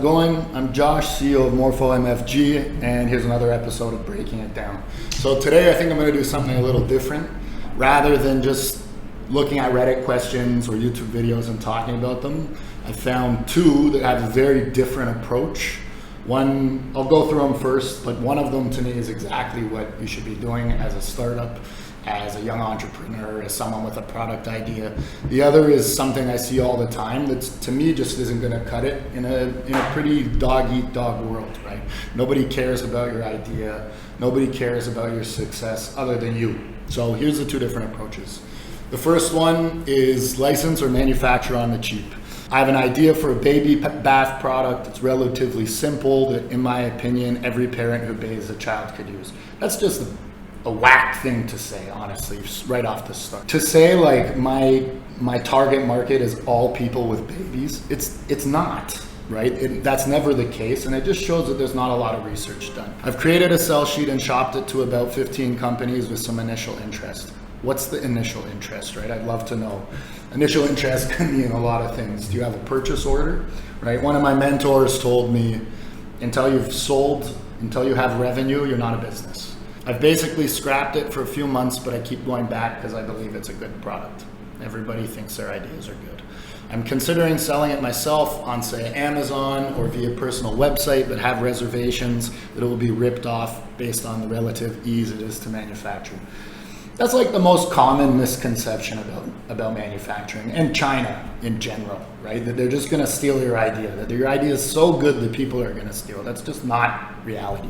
going? I'm Josh, CEO of MorphoMFG, and here's another episode of Breaking It Down. So today I think I'm going to do something a little different. Rather than just looking at Reddit questions or YouTube videos and talking about them, I found two that have a very different approach. One, I'll go through them first, but one of them to me is exactly what you should be doing as a startup, as a young entrepreneur, as someone with a product idea. The other is something I see all the time that to me just isn't going to cut it in a pretty dog-eat-dog world, right? Nobody cares about your idea. Nobody cares about your success other than you. So here's the two different approaches. The first one is license or manufacture on the cheap. I have an idea for a baby bath product. It's relatively simple that, in my opinion, every parent who bathes a child could use. That's just a whack thing to say, honestly, right off the start. To say like my target market is all people with babies, it's not, right? That's never the case, and it just shows that there's not a lot of research done. I've created a sell sheet and shopped it to about 15 companies with some initial interest. What's the initial interest, right? I'd love to know. Initial interest can mean a lot of things. Do you have a purchase order, right? One of my mentors told me, until you've sold, until you have revenue, you're not a business. I've basically scrapped it for a few months, but I keep going back because I believe it's a good product. Everybody thinks their ideas are good. I'm considering selling it myself on, say, Amazon or via personal website, but have reservations that it will be ripped off based on the relative ease it is to manufacture. That's like the most common misconception about manufacturing and China in general, right? That they're just gonna steal your idea, that your idea is so good that people are gonna steal. That's just not reality.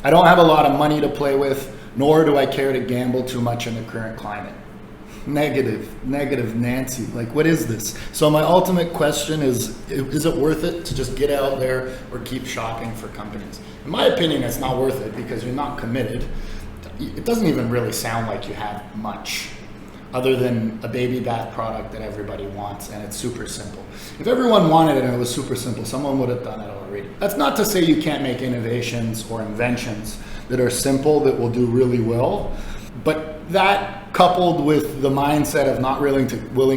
I don't have a lot of money to play with, nor do I care to gamble too much in the current climate. Negative Nancy, like what is this? So my ultimate question is it worth it to just get out there or keep shopping for companies? In my opinion, it's not worth it because you're not committed. It doesn't even really sound like you have much other than a baby bath product that everybody wants, and it's super simple. If everyone wanted it and it was super simple, someone would have done it already. That's not to say you can't make innovations or inventions that are simple that will do really well, but that coupled with the mindset of not willing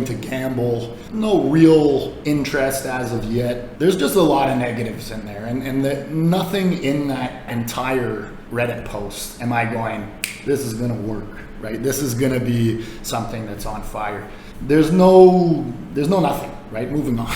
to gamble, no real interest as of yet, there's just a lot of negatives in there, and nothing in that entire Reddit post am I going, this is gonna work, right? This is gonna be something that's on fire. There's no nothing, right? Moving on.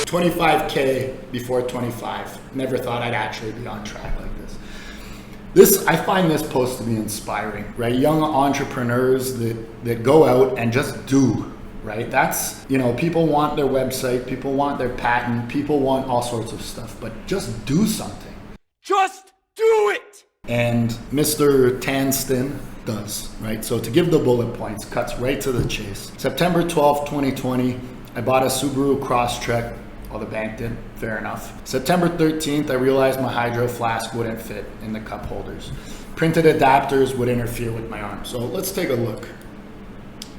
25K before 25. Never thought I'd actually be on track like this. I find this post to be inspiring, right? Young entrepreneurs that go out and just do, right? That's, people want their website, people want their patent, people want all sorts of stuff, but just do something. Just do it! And Mr. Tanston does, right? So to give the bullet points, cuts right to the chase. September 12th, 2020, I bought a Subaru Crosstrek. Well, the bank did, fair enough. September 13th, I realized my hydro flask wouldn't fit in the cup holders. Printed adapters would interfere with my arm. So let's take a look.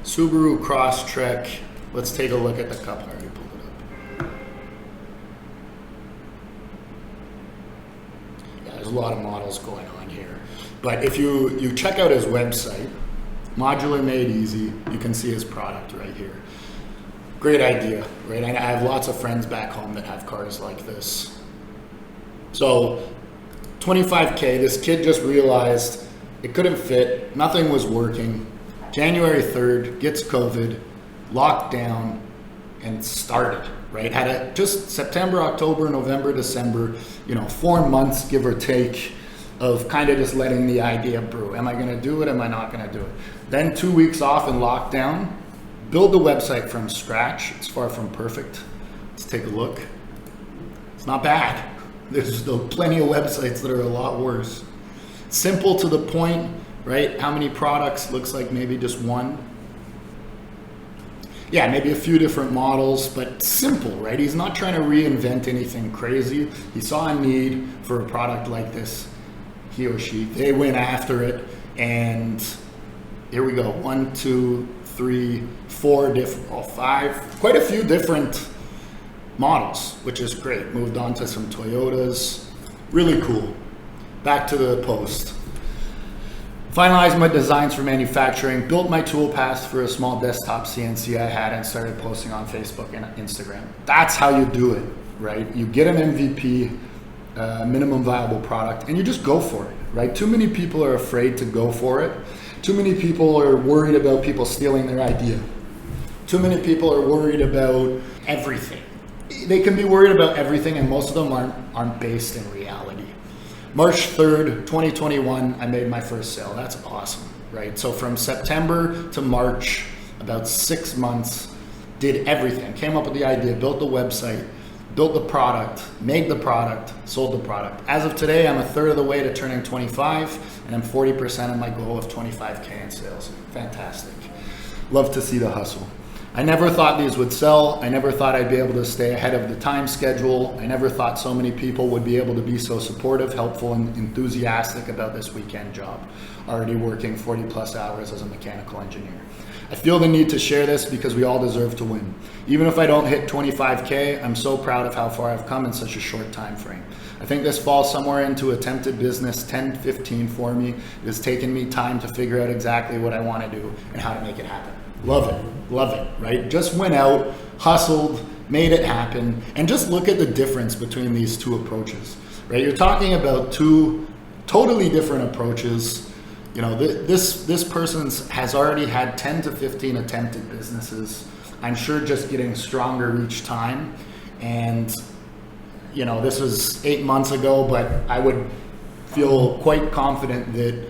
Subaru Crosstrek, let's take a look at the cup. I already pulled it up. Yeah, there's a lot of models going on here. But if you check out his website, Modular Made Easy, you can see his product right here. Great idea, right? I have lots of friends back home that have cars like this. So 25K, this kid just realized it couldn't fit, nothing was working. January 3rd, gets COVID, locked down, and started, right? Had just September, October, November, December, 4 months, give or take, of kind of just letting the idea brew. Am I gonna do it? Am I not gonna do it? Then 2 weeks off in lockdown, build the website from scratch. It's far from perfect. Let's take a look. It's not bad. There's plenty of websites that are a lot worse. Simple to the point, right? How many products? Looks like maybe just one. Yeah, maybe a few different models, but simple, right? He's not trying to reinvent anything crazy. He saw a need for a product like this. He or she, they went after it, and here we go. 1, 2, 3, 4 5, quite a few different models, which is great. Moved on to some Toyotas, really cool. Back to the post. Finalized my designs for manufacturing, built my toolpath for a small desktop CNC I had, and started posting on Facebook and Instagram. That's how you do it, right? You get an MVP, minimum viable product, and you just go for it, right? Too many people are afraid to go for it. Too many people are worried about people stealing their idea. Too many people are worried about everything. They can be worried about everything, and most of them aren't based in reality. March 3rd, 2021, I made my first sale. That's awesome, right? So from September to March, about 6 months, did everything. Came up with the idea, built the website, built the product, made the product, sold the product. As of today, I'm a third of the way to turning 25, and I'm 40% of my goal of 25K in sales. Fantastic. Love to see the hustle. I never thought these would sell. I never thought I'd be able to stay ahead of the time schedule. I never thought so many people would be able to be so supportive, helpful, and enthusiastic about this weekend job. Already working 40 plus hours as a mechanical engineer. I feel the need to share this because we all deserve to win. Even if I don't hit 25K, I'm so proud of how far I've come in such a short time frame. I think this falls somewhere into attempted business 10, 15 for me. It has taken me time to figure out exactly what I want to do and how to make it happen. Love it, right? Just went out, hustled, made it happen, and just look at the difference between these two approaches, right? You're talking about two totally different approaches. You know, this person has already had 10 to 15 attempted businesses. I'm sure just getting stronger each time. And, you know, this was 8 months ago, but I would feel quite confident that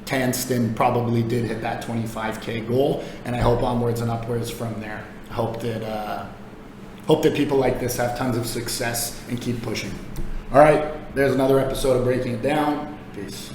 Tanston probably did hit that 25K goal, and I hope onwards and upwards from there. I hope that people like this have tons of success and keep pushing. All right, there's another episode of Breaking It Down. Peace.